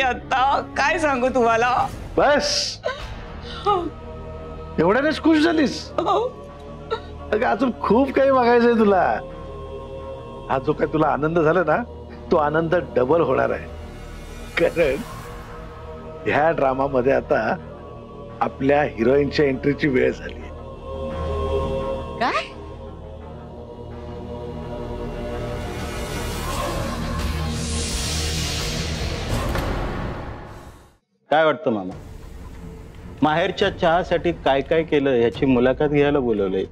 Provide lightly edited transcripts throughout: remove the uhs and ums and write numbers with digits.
आता काय सांगू तुम्हाला. बस एवढ्यानेच खुश झालीस. अगं अजून खूप काही बघायचंय तुला. हा जो काही तुला आनंद झाला ना तो आनंद डबल होणार आहे. कारण ह्या ड्रामा मध्ये आता आपल्या हिरोईनच्या एंट्रीची वेळ झाली. काय काय वाटतं मामा, माहेरच्या चहासाठी काय काय केलं याची मुलाखत घ्यायला बोलवलंय.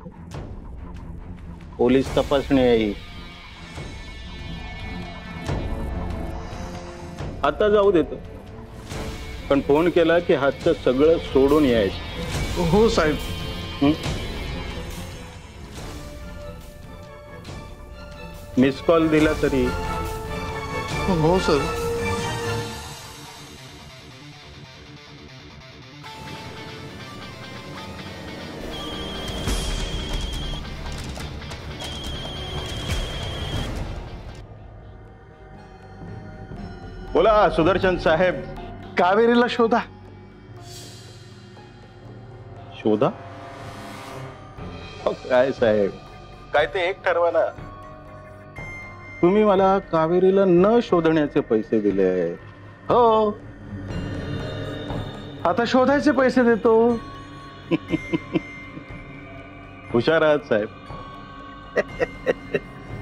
पोलीस तपासणी आहे. आता जाऊ देतो, पण फोन केला की हातचं सगळं सोडून यायचं. हो साहेब. मिस कॉल दिला तरी. हो सर. बोला सुदर्शन साहेब. कावेरीला शोधा. शोधा? काय साहेब, काय ते एक ठरवा ना. तुम्ही मला कावेरीला न शोधण्याचे पैसे दिले. हो आता शोधायचे पैसे देतो. हुशार आहात साहेब.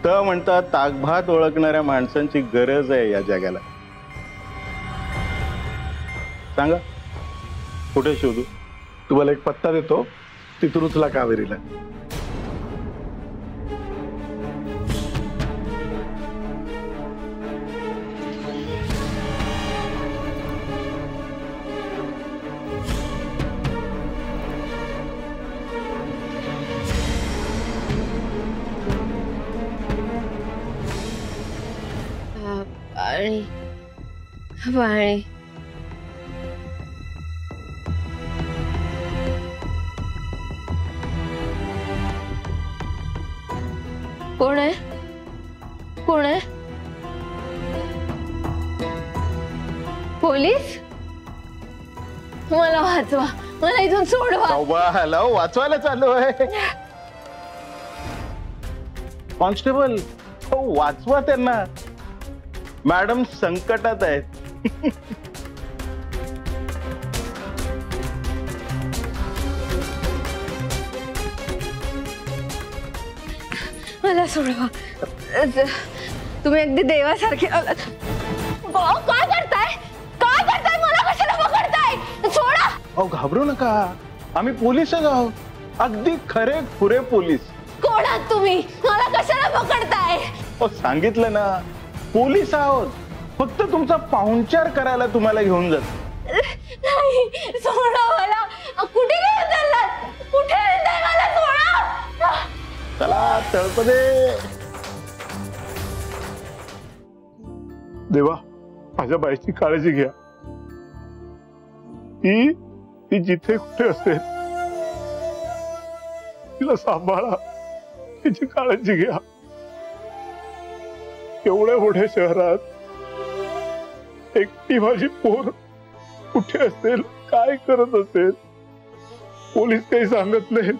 तर म्हणतात ताकभात ओळखणाऱ्या माणसांची गरज आहे या जगाला. सांगा कुठे शोधू. तुम्हाला एक पत्ता देतो, तिथून उचला कावेरीला. पाणी पाणी कोण आहे? कोण आहे? पोलीस? मला वाचवा, मला इथून सोडवा. हॅलो, वाचवायला चालू आहे. कॉन्स्टेबल वाचवा त्यांना. मॅडम संकटात आहेत. मला सोडवा. तुम्ही अगदी देवासारखे. काय करताय? काय करताय? मला कशाला पकडताय? सोडा. अहो घाबरू नका, आम्ही पोलीस आहोत. अगदी खरे खुरे पोलीस. कोण आहात तुम्ही? मला कशाला पकडताय? सांगितलं ना, पोलीस आहोत. फक्त तुमचा पाहुणचार करायला तुम्हाला घेऊन जात. नाही, सोडा मला. कुठे घेऊन चाललात? कुठे नेताय मला? सोडा. चला तळपदे. देवा माझ्या बाईची काळजी घ्या. ती जिथे कुठे असेल तिला सांभाळा, तिची काळजी घ्या. एवढ्या मोठ्या शहरात एकटी माझी पोर कुठे असेल, काय करत असेल, पोलीस काही सांगत नाही.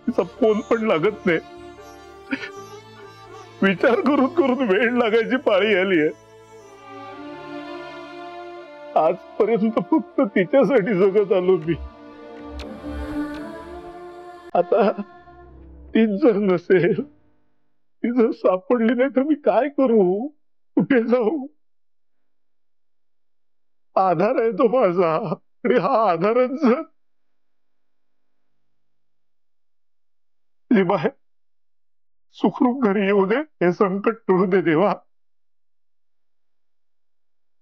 तिचा फोन पण लागत नाही. विचार करून करून वेळ लागायची पाळी आली आहे. आजपर्यंत फक्त तिच्यासाठी जगत आलो मी. आता तीच जर नसेल, ती जर सापडली नाही तर मी काय करू, कुठे जाऊ? आधार आहे तो माझा, आणि हा आधारच जर बाहेर सुखरूप घरी येऊ दे, हे संकट टळू दे देवा.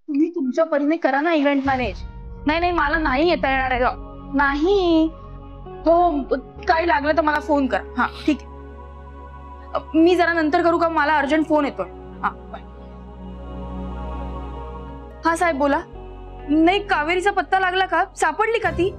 तुम्ही तुमच्या परीने करा ना इव्हेंट मॅनेज. नाही नाही मला नाही येता येणार आहे. नाही हो, काही लागलं तर मला फोन करा. हा ठीक आहे, मी जरा नंतर करू का? मला अर्जंट फोन येतोय. हा बाय. हा साहेब बोला. नाही कावेरीचा पत्ता लागला का? सापडली का ती?